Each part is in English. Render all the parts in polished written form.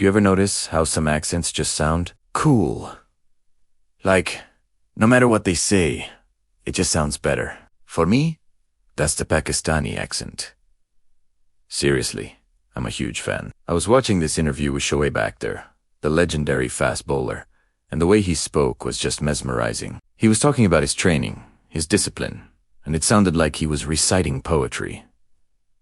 Do you ever notice how some accents just sound cool? Like, no matter what they say, it just sounds better. For me, that's the Pakistani accent. Seriously, I'm a huge fan. I was watching this interview with Shoaib Akhtar, the legendary fast bowler, and the way he spoke was just mesmerizing. He was talking about his training, his discipline, and it sounded like he was reciting poetry.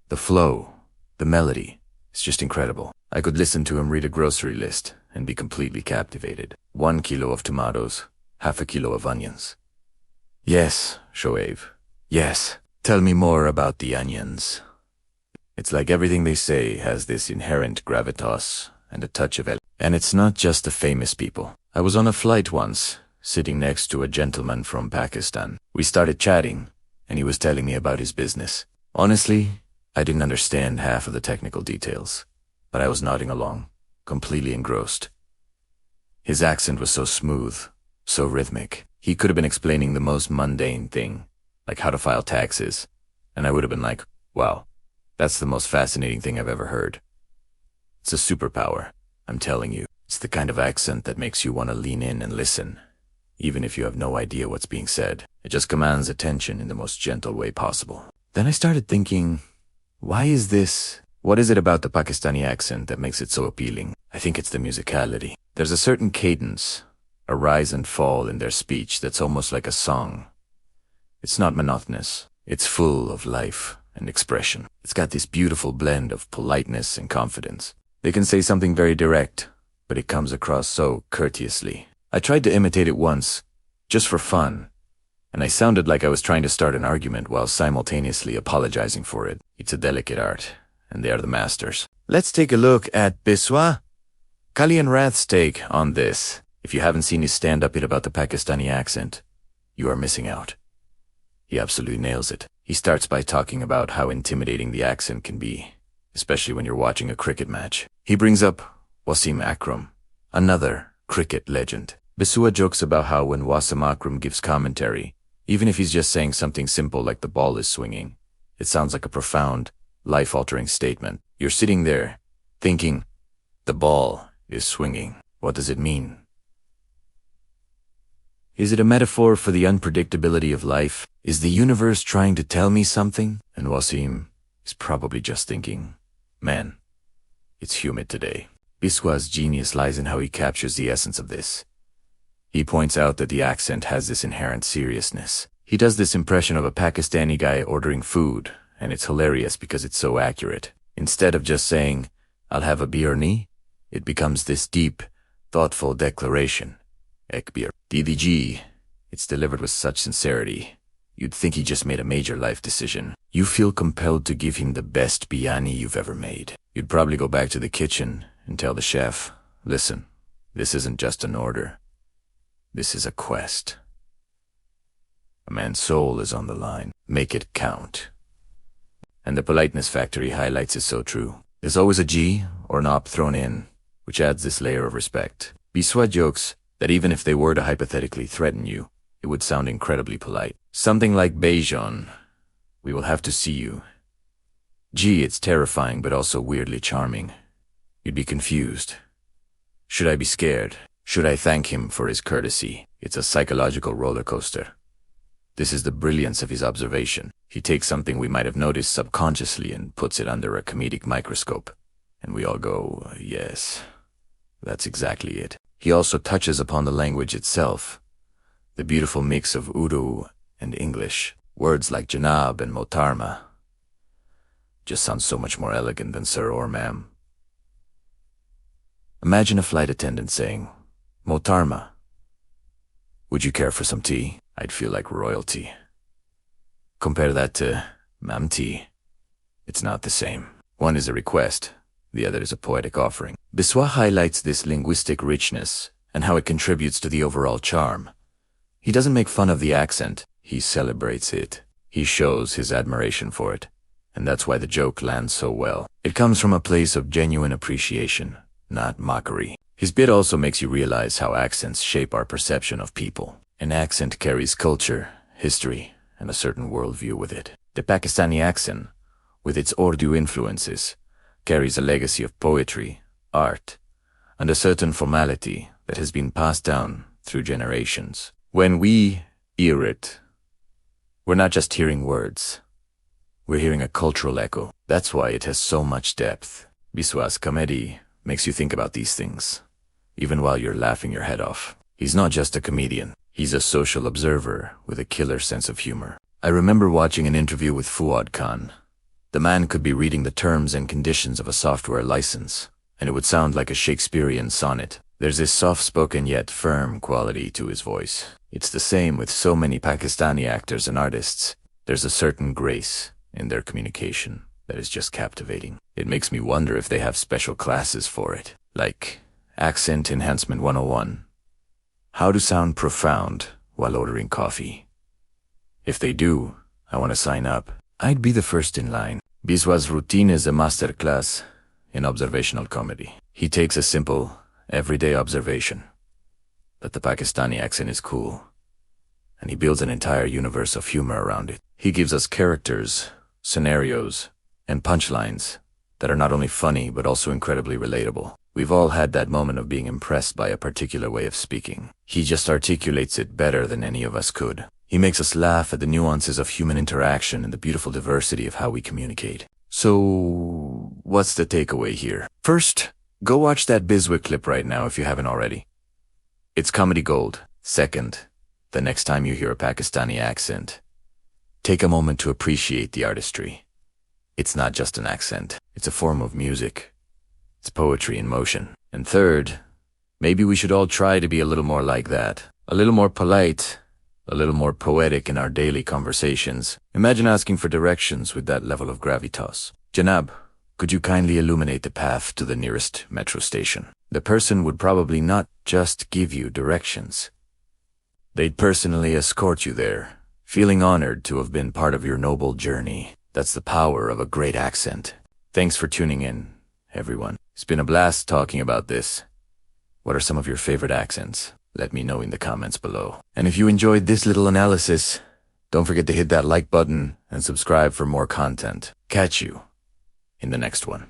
The flow, the melody, it's just incredible. I could listen to him read a grocery list and be completely captivated. 1 kilo of tomatoes, half a kilo of onions. Yes, Shoaib. Yes. Tell me more about the onions. It's like everything they say has this inherent gravitas and a touch of and it's not just the famous people. I was on a flight once, sitting next to a gentleman from Pakistan. We started chatting, and he was telling me about his business. Honestly, I didn't understand half of the technical details, but I was nodding along, completely engrossed. His accent was so smooth, so rhythmic. He could have been explaining the most mundane thing, like how to file taxes, and I would have been like, wow, that's the most fascinating thing I've ever heard. It's a superpower, I'm telling you. It's the kind of accent that makes you want to lean in and listen, even if you have no idea what's being said. It just commands attention in the most gentle way possible. Then I started thinking, why is this? What is it about the Pakistani accent that makes it so appealing? I think it's the musicality. There's a certain cadence, a rise and fall in their speech that's almost like a song. It's not monotonous. It's full of life and expression. It's got this beautiful blend of politeness and confidence. They can say something very direct, but it comes across so courteously. I tried to imitate it once, just for fun, and I sounded like I was trying to start an argument while simultaneously apologizing for it. It's a delicate art, and they are the masters. Let's take a look at Biswa Kalyan Rath's take on this. If you haven't seen his stand-up bit about the Pakistani accent, you are missing out. He absolutely nails it. He starts by talking about how intimidating the accent can be, especially when you're watching a cricket match. He brings up Wasim Akram, another cricket legend. Biswa jokes about how when Wasim Akram gives commentary, even if he's just saying something simple like the ball is swinging, it sounds like a profound, life-altering statement. You're sitting there, thinking, the ball is swinging. What does it mean? Is it a metaphor for the unpredictability of life? Is the universe trying to tell me something? And Wasim is probably just thinking, man, it's humid today. Biswa's genius lies in how he captures the essence of this. He points out that the accent has this inherent seriousness. He does this impression of a Pakistani guy ordering food, and it's hilarious because it's so accurate. Instead of just saying, I'll have a biryani, it becomes this deep, thoughtful declaration. Ek bir DDG. It's delivered with such sincerity. You'd think he just made a major life decision. You feel compelled to give him the best biryani you've ever made. You'd probably go back to the kitchen and tell the chef, listen, this isn't just an order. This is a quest. A man's soul is on the line. Make it count. And the politeness factor he highlights is so true. There's always a G or an op thrown in, which adds this layer of respect. Biswa jokes that even if they were to hypothetically threaten you, it would sound incredibly polite. Something like Bejon, we will have to see you. Gee, it's terrifying but also weirdly charming. You'd be confused. Should I be scared? Should I thank him for his courtesy? It's a psychological roller coaster. This is the brilliance of his observation. He takes something we might have noticed subconsciously and puts it under a comedic microscope. And we all go, yes, that's exactly it. He also touches upon the language itself, the beautiful mix of Urdu and English. Words like Janab and Motarma just sound so much more elegant than sir or ma'am. Imagine a flight attendant saying, Motarma, would you care for some tea? I'd feel like royalty. Compare that to ma'am tea. It's not the same. One is a request, the other is a poetic offering. Biswa highlights this linguistic richness and how it contributes to the overall charm. He doesn't make fun of the accent, he celebrates it. He shows his admiration for it, and that's why the joke lands so well. It comes from a place of genuine appreciation, not mockery. His bit also makes you realize how accents shape our perception of people. An accent carries culture, history, and a certain worldview with it. The Pakistani accent, with its Urdu influences, carries a legacy of poetry, art, and a certain formality that has been passed down through generations. When we hear it, we're not just hearing words. We're hearing a cultural echo. That's why it has so much depth. Biswa's comedy makes you think about these things, even while you're laughing your head off. He's not just a comedian. He's a social observer with a killer sense of humor. I remember watching an interview with Fuad Khan. The man could be reading the terms and conditions of a software license, and it would sound like a Shakespearean sonnet. There's this soft-spoken yet firm quality to his voice. It's the same with so many Pakistani actors and artists. There's a certain grace in their communication that is just captivating. It makes me wonder if they have special classes for it, like Accent Enhancement 101. How to sound profound while ordering coffee. If they do, I want to sign up. I'd be the first in line. Biswa's routine is a masterclass in observational comedy. He takes a simple, everyday observation, that the Pakistani accent is cool, and he builds an entire universe of humor around it. He gives us characters, scenarios, and punchlines that are not only funny but also incredibly relatable. We've all had that moment of being impressed by a particular way of speaking. He just articulates it better than any of us could. He makes us laugh at the nuances of human interaction and the beautiful diversity of how we communicate. So, what's the takeaway here? First, go watch that Biswa clip right now if you haven't already. It's comedy gold. Second, the next time you hear a Pakistani accent, take a moment to appreciate the artistry. It's not just an accent. It's a form of music. It's poetry in motion. And third, maybe we should all try to be a little more like that. A little more polite, a little more poetic in our daily conversations. Imagine asking for directions with that level of gravitas. Janab, could you kindly illuminate the path to the nearest metro station? The person would probably not just give you directions. They'd personally escort you there, feeling honored to have been part of your noble journey. That's the power of a great accent. Thanks for tuning in, everyone. It's been a blast talking about this. What are some of your favorite accents? Let me know in the comments below. And if you enjoyed this little analysis, don't forget to hit that like button and subscribe for more content. Catch you in the next one.